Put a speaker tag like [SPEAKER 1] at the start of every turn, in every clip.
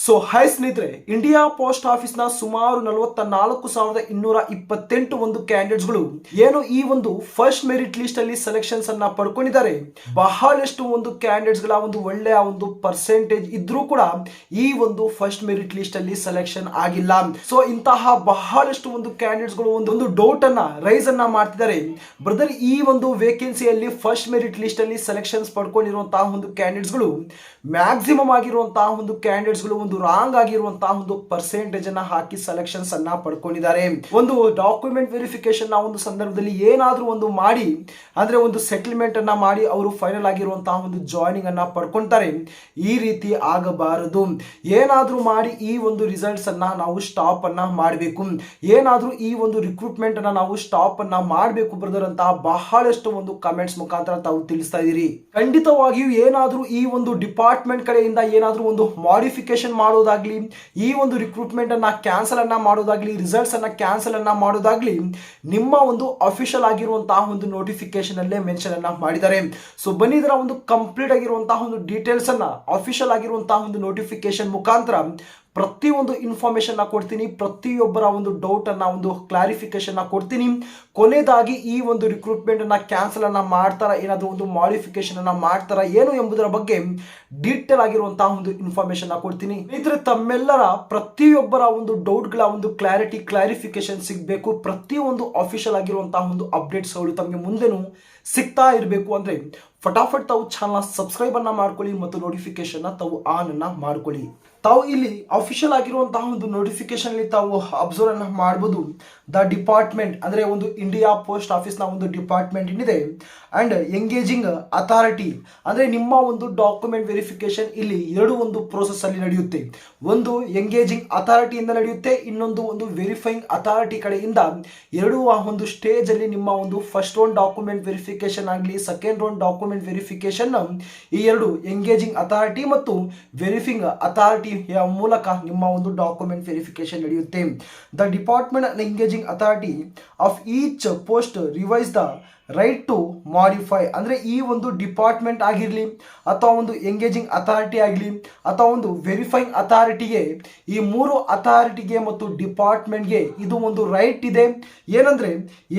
[SPEAKER 1] So high ಸ್ನೇಹಿತರೆ, India post office ನ ಸುಮಾರು 44,228 ಒಂದು ಕ್ಯಾಂಡಿಡೇಟ್ಸ್ಗಳು ಏನು ಈ ಒಂದು ಫಸ್ಟ್ ಮೆರಿಟ್ ಲಿಸ್ಟ್ ಅಲ್ಲಿ ಸೆಲೆಕ್ಷನ್ಸ್ ಅನ್ನ ಪಡ್ಕೊಂಡಿದ್ದಾರೆ. ಬಹಳಷ್ಟು ಒಂದು ಕ್ಯಾಂಡಿಡೇಟ್ಸ್ ಗಳ ಒಂದು ಒಳ್ಳೆಯ ಒಂದು ಪರ್ಸೆಂಟೇಜ್ ಇದ್ರೂ ಕೂಡ ಈ ಒಂದು ಫಸ್ಟ್ ಮೆರಿಟ್ ಲಿಸ್ಟ್ ಅಲ್ಲಿ ಸೆಲೆಕ್ಷನ್ ಆಗಿಲ್ಲ. ಸೊ ಇಂತಹ ಬಹಳಷ್ಟು ಒಂದು ಕ್ಯಾಂಡಿಡೇಟ್ಸ್ ಗಳು ಒಂದು ಡೌಟ್ ಅನ್ನ ರೈಸ್ ಅನ್ನ ಮಾಡ್ತಿದ್ದಾರೆ. ಬ್ರದರ್, ಈ ಒಂದು ವೇಕೆನ್ಸಿಯಲ್ಲಿ ಫಸ್ಟ್ ಮೆರಿಟ್ ಲಿಸ್ಟ್ ಅಲ್ಲಿ ಸೆಲೆಕ್ಷನ್ಸ್ ಪಡ್ಕೊಂಡಿರುವಂತಹ ಒಂದು ಕ್ಯಾಂಡಿಡೇಟ್ಸ್ ಗಳು ಮ್ಯಾಕ್ಸಿಮಮ್ ಆಗಿರುವಂತಹ ಒಂದು ಕ್ಯಾಂಡಿಡೇಟ್ಸ್ ಗಳು ಒಂದು ರಾಂಗ್ ಆಗಿರುವಂತಹ ಒಂದು ಪರ್ಸೆಂಟೇಜ್ ಅನ್ನ ಹಾಕಿ ಸೆಲೆಕ್ಷನ್ಸ್ ಅನ್ನ ಪಡ್ಕೊಂಡಿದ್ದಾರೆ. ಒಂದು ಡಾಕ್ಯುಮೆಂಟ್ ವೆರಿಫಿಕೇಶನ್ ನ ಒಂದು ಸಂದರ್ಭದಲ್ಲಿ ಏನಾದ್ರೂ ಒಂದು ಮಾಡಿ ಅಂದ್ರೆ ಒಂದು ಸೆಟಲ್ಮೆಂಟ್ ಅನ್ನ ಮಾಡಿ ಅವರು ಫೈನಲ್ ಆಗಿರುವಂತಹ ಒಂದು ಜಾಯ್ನಿಂಗ್ ಅನ್ನ ಪಡ್ಕೊಂತಾರೆ. ಈ ರೀತಿ ಆಗಬಾರದು. ಏನಾದ್ರೂ ಮಾಡಿ ಈ ಒಂದು ರಿಸಲ್ಟ್ಸ್ ಅನ್ನ ನಾವು ಸ್ಟಾಪ್ ಅನ್ನ ಮಾಡಬೇಕು. ಏನಾದ್ರೂ ಈ ಒಂದು ರಿಕ್ರೂಟ್ಮೆಂಟ್ ಅನ್ನ ನಾವು ಸ್ಟಾಪ್ ಅನ್ನ ಮಾಡಬೇಕು ಬ್ರದರ್ ಅಂತ ಬಹಳಷ್ಟು ಒಂದು ಕಮೆಂಟ್ಸ್ ಮುಖಾಂತರ ತಾವು ತಿಳಿಸ್ತಾ ಇದೀರಿ. ಖಂಡಿತವಾಗಿಯೂ ಏನಾದ್ರೂ ಈ ಒಂದು ಡಿಪಾರ್ಟ್ಮೆಂಟ್ ಕಡೆಯಿಂದ ಏನಾದ್ರೂ ಒಂದು ಮಾಡಿಫಿಕೇಶನ್ ಮಾಡೋದಾಗ್ಲಿ, ಈ ಒಂದು ರಿಕ್ರೂಟ್ಮೆಂಟ್ ಅನ್ನ ಕ್ಯಾನ್ಸಲ್ ಅನ್ನ ಮಾಡೋದಾಗ್ಲಿ, ರಿಸಲ್ಟ್ಸ್ ಅನ್ನ ಕ್ಯಾನ್ಸಲ್ ಅನ್ನ ಮಾಡೋದಾಗ್ಲಿ ನಿಮ್ಮ ಒಂದು ಅಫಿಷಿಯಲ್ ಆಗಿರುವಂತಹ ಒಂದು ನೋಟಿಫಿಕೇಶನ್ ಅಲ್ಲೇ ಮೆನ್ಷನ್ ಅನ್ನ ಮಾಡಿದ್ದಾರೆ. ಸೊ ಬನ್ನಿ ಇದರ ಒಂದು ಕಂಪ್ಲೀಟ್ ಆಗಿರುವಂತಹ ಒಂದು ಡೀಟೇಲ್ಸ್ ಅನ್ನ ಅಫಿಷಿಯಲ್ ಆಗಿರುವಂತಹ ಒಂದು ನೋಟಿಫಿಕೇಶನ್ ಮುಖಾಂತರ ಪ್ರತಿಯೊಂದು ಇನ್ಫಾರ್ಮೇಶನ್ ಕೊಡ್ತೀನಿ. ಪ್ರತಿಯೊಬ್ಬರ ಒಂದು ಡೌಟ್ ಅನ್ನ ಒಂದು ಕ್ಲಾರಿಫಿಕೇಶನ್ ಕೊಡ್ತೀನಿ. ಕೊನೆಯದಾಗಿ ಈ ಒಂದು ರಿಕ್ರೂಟ್ಮೆಂಟ್ ಅನ್ನ ಕ್ಯಾನ್ಸಲ್ ಅನ್ನ ಮಾಡ್ತಾರ, ಏನಾದರೂ ಒಂದು ಮಾಡಿಫಿಕೇಶನ್ ಅನ್ನ ಮಾಡ್ತಾರ ಏನು ಎಂಬುದರ ಬಗ್ಗೆ ಡೀಟೇಲ್ ಆಗಿರುವಂತಹ ಒಂದು ಇನ್ಫಾರ್ಮೇಶನ್ ಕೊಡ್ತೀನಿ. ಇದ್ರೆ ತಮ್ಮೆಲ್ಲರ ಪ್ರತಿಯೊಬ್ಬರ ಒಂದು ಡೌಟ್ ಗಳ ಒಂದು ಕ್ಲಾರಿಫಿಕೇಶನ್ ಸಿಗಬೇಕು. ಪ್ರತಿಯೊಂದು ಅಫಿಷಿಯಲ್ ಆಗಿರುವಂತಹ ಒಂದು ಅಪ್ಡೇಟ್ಸ್ ಗಳು ತಮಗೆ ಮುಂದೆನೂ ಸಿಗ್ತಾ ಇರಬೇಕು ಅಂದ್ರೆ ಫಟಾಫಟ್ ತಾವು ಚಾನಲ್ ಸಬ್ಸ್ಕ್ರೈಬ್ ಅನ್ನ ಮಾಡ್ಕೊಳ್ಳಿ ಮತ್ತು ನೋಟಿಫಿಕೇಶನ್ ತಾವು ಆನ್ ಅನ್ನ ಮಾಡ್ಕೊಳ್ಳಿ. ತಾವು ಇಲ್ಲಿ ಅಫಿಷಿಯಲ್ ಆಗಿರುವಂತಹ ಒಂದು ನೋಟಿಫಿಕೇಶನ್ ಅಲ್ಲಿ ತಾವು ಅಬ್ಸರ್ವ್ ಅನ್ನ ಮಾಡಬಹುದು. ದ ಡಿಪಾರ್ಟ್ಮೆಂಟ್ ಅಂದ್ರೆ ಒಂದು ಇಂಡಿಯಾ ಪೋಸ್ಟ್ ಆಫೀಸ್ ನ ಒಂದು ಡಿಪಾರ್ಟ್ಮೆಂಟ್ ಏನಿದೆ ಅಂಡ್ ಎಂಗೇಜಿಂಗ್ ಅಥಾರಿಟಿ ಅಂದ್ರೆ ನಿಮ್ಮ ಒಂದು ಡಾಕ್ಯುಮೆಂಟ್ ವೆರಿಫಿಕೇಶನ್ ಇಲ್ಲಿ ಎರಡು ಒಂದು ಪ್ರೋಸೆಸ್ ಅಲ್ಲಿ ನಡೆಯುತ್ತೆ. ಒಂದು ಎಂಗೇಜಿಂಗ್ ಅಥಾರಿಟಿಯಿಂದ ನಡೆಯುತ್ತೆ, ಇನ್ನೊಂದು ಒಂದು ವೆರಿಫೈಯಿಂಗ್ ಅಥಾರಿಟಿ ಕಡೆಯಿಂದ. ಎರಡು ಒಂದು ಸ್ಟೇಜ್ ಅಲ್ಲಿ ನಿಮ್ಮ ಒಂದು ಫಸ್ಟ್ ರೌಂಡ್ ಡಾಕ್ಯುಮೆಂಟ್ ವೆರಿಫಿಕೇಶನ್ ಆಗಲಿ, ಸೆಕೆಂಡ್ ರೌಂಡ್ ಡಾಕ್ಯುಮೆಂಟ್ ವೆರಿಫಿಕೇಶನ್ ಈ ಎರಡು ಎಂಗೇಜಿಂಗ್ ಅಥಾರಿಟಿ ಮತ್ತು ವೆರಿಫೈಯಿಂಗ್ ಅಥಾರಿಟಿ ಮೂಲಕ ನಿಮ್ಮ ಒಂದು ಡಾಕ್ಯುಮೆಂಟ್ ವೆರಿಫಿಕೇಶನ್ ನಡೆಯುತ್ತೆ. The department and engaging authority of each post revise the right to modify ಅಂದ್ರೆ ಈ ಒಂದು ಡಿಪಾರ್ಟ್ಮೆಂಟ್ ಆಗಿರಲಿ ಅಥವಾ ಒಂದು ಎಂಗೇಜಿಂಗ್ ಅಥಾರಿಟಿ ಆಗಲಿ ಅಥವಾ ಒಂದು ವೆರಿಫೈಯಿಂಗ್ ಅಥಾರಿಟಿಗೆ, ಈ ಮೂರು ಅಥಾರಿಟಿಗೆ ಮತ್ತು ಡಿಪಾರ್ಟ್ಮೆಂಟ್ಗೆ ಇದು ಒಂದು ರೈಟ್ ಇದೆ. ಏನಂದ್ರೆ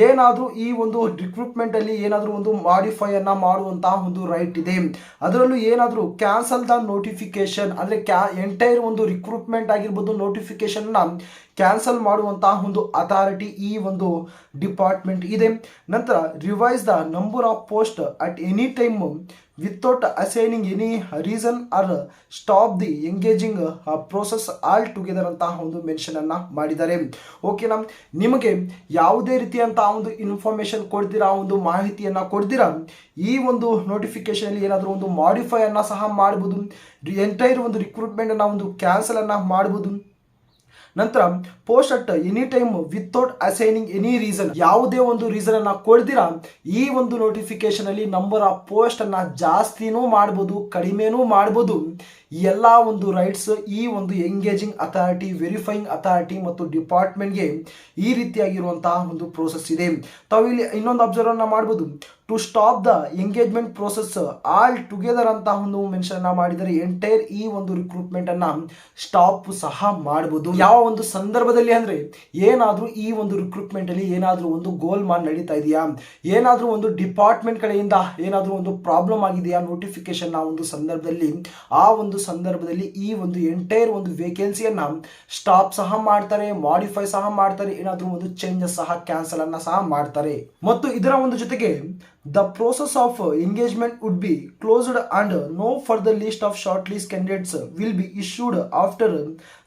[SPEAKER 1] ಏನಾದರೂ ಈ ಒಂದು ರಿಕ್ರೂಟ್ಮೆಂಟ್ ಅಲ್ಲಿ ಏನಾದರೂ ಒಂದು ಮಾಡಿಫೈ ಅನ್ನ ಮಾಡುವಂತಹ ಒಂದು ರೈಟ್ ಇದೆ. ಅದರಲ್ಲೂ ಏನಾದರೂ ಕ್ಯಾನ್ಸಲ್ ದ ನೋಟಿಫಿಕೇಶನ್ ಅಂದ್ರೆ ಎಂಟೈರ್ ಒಂದು ರಿಕ್ರೂಟ್ಮೆಂಟ್ ಆಗಿರ್ಬೋದು ನೋಟಿಫಿಕೇಶನ್ ನ ಕ್ಯಾನ್ಸಲ್ ಮಾಡುವಂತಹ ಒಂದು ಅಥಾರಿಟಿ ಈ ಒಂದು ಡಿಪಾರ್ಟ್ಮೆಂಟ್ ಇದೆ. ನಂತರ revise the number of post at any time without assigning any reason or stop the engaging process altogether ಅಂತ ಒಂದು ಮೆನ್ಷನ್ ಅನ್ನ ಮಾಡಿದ್ದಾರೆ. ಓಕೆನಾ, ನಿಮಗೆ ಯಾವುದೇ ರೀತಿಯಂತಹ ಒಂದು ಇನ್ಫಾರ್ಮೇಶನ್ ಕೊಡ್ತೀರಾ, ಒಂದು ಮಾಹಿತಿಯನ್ನ ಕೊಡ್ತೀರಾ, ಈ ಒಂದು ನೋಟಿಫಿಕೇಶನ್ ಅಲ್ಲಿ ಏನಾದರೂ ಒಂದು ಮಾಡಿಫೈ ಅನ್ನ ಸಹ ಮಾಡಬಹುದು. ಎಂಟೈರ್ ಒಂದು ರಿಕ್ರೂಟ್ಮೆಂಟ್ ಅನ್ನ ಒಂದು ಕ್ಯಾನ್ಸಲ್ ಅನ್ನ ಮಾಡಬಹುದು. ನಂತರ post at any time without assigning any reason, ಯಾವುದೇ ಒಂದು ರೀಸನ್ ಅನ್ನ ಕೊಡ್ದಿರಾ ಈ ಒಂದು ನೋಟಿಫಿಕೇಶನ್ ಅಲ್ಲಿ ನಂಬರ್ ಆಫ್ ಪೋಸ್ಟ್ ಅನ್ನ ಜಾಸ್ತಿನೂ ಮಾಡಬಹುದು, ಕಡಿಮೆನೂ ಮಾಡಬಹುದು. ಎಲ್ಲ ಒಂದು ರೈಟ್ಸ್ ಈ ಒಂದು ಎಂಗೇಜಿಂಗ್ ಅಥಾರಿಟಿ, ವೆರಿಫೈಯಿಂಗ್ ಅಥಾರಿಟಿ ಮತ್ತು ಡಿಪಾರ್ಟ್ಮೆಂಟ್ಗೆ ಈ ರೀತಿಯಾಗಿರುವಂತಹ ಒಂದು ಪ್ರೋಸೆಸ್ ಇದೆ. ತಾವು ಇಲ್ಲಿ ಇನ್ನೊಂದು ಅಬ್ಸರ್ವ್ ಅನ್ನ ಮಾಡಬಹುದು. To stop the engagement process altogether ಅಂತ ಒಂದು ಮೆನ್ಷನ್ ಮಾಡಿದರೆ ಎಂಟೈರ್ ಈ ಒಂದು ರಿಕ್ರೂಟ್ಮೆಂಟ್ ಅನ್ನ ಸ್ಟಾಪ್ ಸಹ ಮಾಡಬಹುದು. ಯಾವ ಒಂದು ಸಂದರ್ಭದಲ್ಲಿ ಅಂದ್ರೆ ಏನಾದ್ರೂ ಈ ಒಂದು ರಿಕ್ರೂಟ್ಮೆಂಟ್ ಅಲ್ಲಿ ಏನಾದ್ರೂ ಒಂದು ಗೋಲ್ ಮಾಡ್ ನಡೀತಾ ಇದೆಯಾ, ಏನಾದ್ರೂ ಒಂದು ಡಿಪಾರ್ಟ್ಮೆಂಟ್ ಕಡೆಯಿಂದ ಏನಾದ್ರೂ ಒಂದು ಪ್ರಾಬ್ಲಮ್ ಆಗಿದೆಯಾ ನೋಟಿಫಿಕೇಶನ್ ನ ಒಂದು ಸಂದರ್ಭದಲ್ಲಿ, ಆ ಒಂದು ಸಂದರ್ಭದಲ್ಲಿ ಈ ಒಂದು ಎಂಟೈರ್ ಒಂದು ವೇಕೆನ್ಸಿಯನ್ನ ಸ್ಟಾಪ್ ಸಹ ಮಾಡ್ತಾರೆ, ಮಾಡಿಫೈ ಸಹ ಮಾಡ್ತಾರೆ, ಏನಾದ್ರೂ ಒಂದು ಚೇಂಜಸ್ ಸಹ ಕ್ಯಾನ್ಸಲ್ ಅನ್ನ ಸಹ ಮಾಡ್ತಾರೆ. ಮತ್ತು ಇದರ ಒಂದು ಜೊತೆಗೆ the process of engagement would be closed and no further list of shortlist candidates will be issued after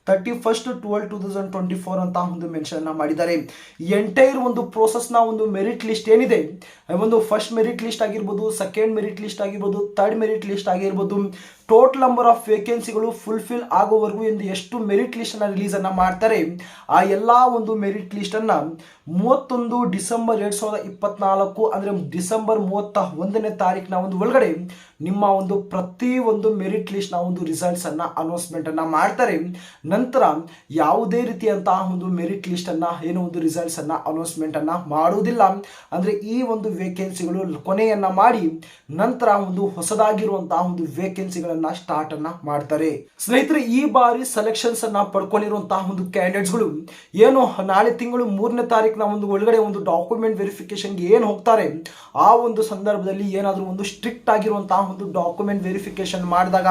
[SPEAKER 1] 31/12/2024 ಅಂತ ಒಂದು ಮೆನ್ಷನ್ ಮಾಡಿದ್ದಾರೆ. ಎಂಟೈರ್ ಒಂದು ಪ್ರೋಸೆಸ್ ನ ಒಂದು ಮೆರಿಟ್ ಲಿಸ್ಟ್ ಏನಿದೆ, ಒಂದು ಫಸ್ಟ್ ಮೆರಿಟ್ ಲಿಸ್ಟ್ ಆಗಿರ್ಬೋದು, ಸೆಕೆಂಡ್ ಮೆರಿಟ್ ಲಿಸ್ಟ್ ಆಗಿರ್ಬೋದು, ಥರ್ಡ್ ಮೆರಿಟ್ ಲಿಸ್ಟ್ ಆಗಿರ್ಬೋದು, ಟೋಟಲ್ ನಂಬರ್ ಆಫ್ ವೇಕೆನ್ಸಿಗಳು ಫುಲ್ಫಿಲ್ ಆಗೋವರೆಗೂ ಎಂದು ಎಷ್ಟು ಮೆರಿಟ್ ಲಿಸ್ಟ್ ಅನ್ನ ರಿಲೀಸ್ ಅನ್ನ ಮಾಡ್ತಾರೆ, ಆ ಎಲ್ಲಾ ಒಂದು ಮೆರಿಟ್ ಲಿಸ್ಟ್ ಅನ್ನ 31 ಡಿಸೆಂಬರ್ 2024 ಅಂದ್ರೆ ಡಿಸೆಂಬರ್ 31ನೇ ತಾರೀಕಿನ ಒಂದು ಒಳಗಡೆ ನಿಮ್ಮ ಒಂದು ಪ್ರತಿ ಒಂದು ಮೆರಿಟ್ ಲಿಸ್ಟ್ ನ ಒಂದು ರಿಸಲ್ಟ್ಸ್ ಅನ್ನ ಅನೌನ್ಸ್ಮೆಂಟ್ ಅನ್ನ ಮಾಡ್ತಾರೆ. ನಂತರ ಯಾವುದೇ ರೀತಿಯಂತಹ ಒಂದು ಮೆರಿಟ್ ಲಿಸ್ಟ್ ಅನ್ನ ಏನೋ ಒಂದು ರಿಸಲ್ಟ್ಸ್ ಅನ್ನ ಅನೌನ್ಸ್ಮೆಂಟ್ ಅನ್ನ ಮಾಡುವುದಿಲ್ಲ. ಅಂದ್ರೆ ಈ ಒಂದು ವೇಕೆನ್ಸಿಗಳು ಕೊನೆಯನ್ನ ಮಾಡಿ ನಂತರ ಒಂದು ಹೊಸದಾಗಿರುವಂತಹ ಒಂದು ವೇಕೆನ್ಸಿಗಳನ್ನ ಸ್ಟಾರ್ಟ್ ಅನ್ನ ಮಾಡ್ತಾರೆ. ಸ್ನೇಹಿತರೆ, ಈ ಬಾರಿ ಸೆಲೆಕ್ಷನ್ಸ್ ಅನ್ನ ಪಡ್ಕೊಂಡಿರುವಂತಹ ಒಂದು ಕ್ಯಾಂಡಿಡೇಟ್ಸ್ಗಳು ಏನು ನಾಳೆ ತಿಂಗಳು 3ನೇ ತಾರೀಕಿನ ಒಂದು ಒಳಗಡೆ ಒಂದು ಡಾಕ್ಯುಮೆಂಟ್ ವೆರಿಫಿಕೇಶನ್ಗೆ ಏನು ಹೋಗ್ತಾರೆ, ಆ ಒಂದು ಸಂದರ್ಭದಲ್ಲಿ ಏನಾದರೂ ಒಂದು ಸ್ಟ್ರಿಕ್ಟ್ ಆಗಿರುವಂತಹ ಒಂದು ಡಾಕ್ಯುಮೆಂಟ್ ವೆರಿಫಿಕೇಶನ್ ಮಾಡಿದಾಗ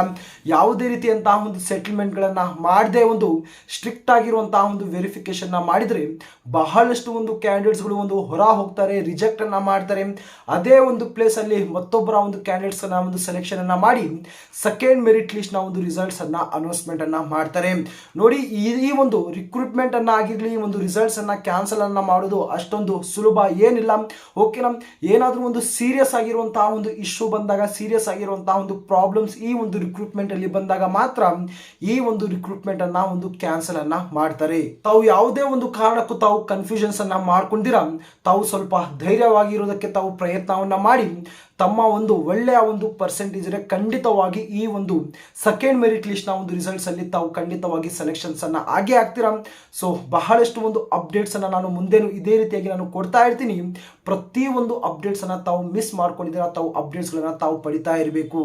[SPEAKER 1] ಯಾವುದೇ ರೀತಿಯಂತಹ ಒಂದು ಸೆಟಲ್ಮೆಂಟ್ಗಳನ್ನು ಮಾಡದೆ ಒಂದು ಸ್ಟ್ರಿಕ್ಟ್ ಆಗಿರುವಂತಹ ಒಂದು ವೆರಿಫಿಕೇಶನ್ ಮಾಡಿದರೆ ಬಹಳಷ್ಟು ಒಂದು ಕ್ಯಾಂಡಿಡೇಟ್ಸ್ಗಳು ಒಂದು ಹೊರ ಹೋಗ್ತಾರೆ, ರಿಜೆಕ್ಟ್ ಅನ್ನ ಮಾಡ್ತಾರೆ. ಅದೇ ಒಂದು ಪ್ಲೇಸ್ ಅಲ್ಲಿ ಮತ್ತೊಬ್ಬರ ಒಂದು ಕ್ಯಾಂಡಿಡೇಟ್ಸ್ ಅನ್ನ ಒಂದು ಸೆಲೆಕ್ಷನ್ ಅನ್ನ ಮಾಡಿ ಸೆಕೆಂಡ್ ಮೆರಿಟ್ ಲಿಸ್ಟ್ ನ ಒಂದು ರಿಸಲ್ಟ್ಸ್ ಅನ್ನ ಅನೌನ್ಸ್ಮೆಂಟ್ ಅನ್ನ ಮಾಡ್ತಾರೆ. ನೋಡಿ, ಈ ಒಂದು ರಿಕ್ರೂಟ್ಮೆಂಟ್ ಅನ್ನ ಆಗಿರ್ಲಿ, ಒಂದು ರಿಸಲ್ಟ್ಸ್ ಅನ್ನ ಕ್ಯಾನ್ಸಲ್ ಅನ್ನ ಮಾಡೋದು ಅಷ್ಟೊಂದು ಸುಲಭ ಏನಿಲ್ಲ. ಓಕೆನಾ, ಏನಾದರೂ ಒಂದು ಸೀರಿಯಸ್ ಆಗಿರುವಂತಹ ಒಂದು ಇಶ್ಯೂ ಬಂದಾಗ, ಸೀರಿಯಸ್ ಆಗಿರುವಂತಹ ಒಂದು ಪ್ರಾಬ್ಲಮ್ಸ್ ಈ ಒಂದು ರಿಕ್ರೂಟ್ಮೆಂಟ್ ಅಲ್ಲಿ ಬಂದಾಗ ಮಾತ್ರ ಈ ಒಂದು ರಿಕ್ರೂಟ್ಮೆಂಟ್ ಅನ್ನ ಒಂದು ಕ್ಯಾನ್ಸಲ್ ಅನ್ನ ಮಾಡ್ತಾರೆ. ತಾವು ಯಾವುದೇ ಒಂದು ಕಾರಣಕ್ಕೂ ತಾವು ಕನ್ಫ್ಯೂಷನ್ಸ್ ಅನ್ನ ಮಾಡ್ಕೊಂಡಿರಾ, ತಾವು ಸ್ವಲ್ಪ ಧೈರ್ಯವಾಗಿರೋದಕ್ಕೆ ತಾವು ಪ್ರಯತ್ನವನ್ನ ಮಾಡಿ ತಮ್ಮ ಒಂದು ಒಳ್ಳೆಯ ಒಂದು ಪರ್ಸೆಂಟೇಜ್ ಖಂಡಿತವಾಗಿ ಈ ಒಂದು ಸೆಕೆಂಡ್ ಮೆರಿಟ್ ಲಿಸ್ಟ್ ನ ಒಂದು ರಿಸಲ್ಟ್ಸ್ ಅಲ್ಲಿ ತಾವು ಖಂಡಿತವಾಗಿ ಸೆಲೆಕ್ಷನ್ಸ್ ಅನ್ನ ಆಗೇ ಆಗ್ತೀರಾ. ಸೊ ಬಹಳಷ್ಟು ಒಂದು ಅಪ್ಡೇಟ್ಸ್ ಅನ್ನ ನಾನು ಮುಂದೇನು ಇದೇ ರೀತಿಯಾಗಿ ನಾನು ಕೊಡ್ತಾ ಇರ್ತೀನಿ. ಪ್ರತಿ ಒಂದು ಅಪ್ಡೇಟ್ಸ್ ಅನ್ನ ತಾವು ಮಿಸ್ ಮಾಡ್ಕೊಂಡಿದ್ದೀರಾ, ತಾವು ಅಪ್ಡೇಟ್ಸ್ ಗಳನ್ನ ತಾವು ಪಡಿತಾ ಇರಬೇಕು.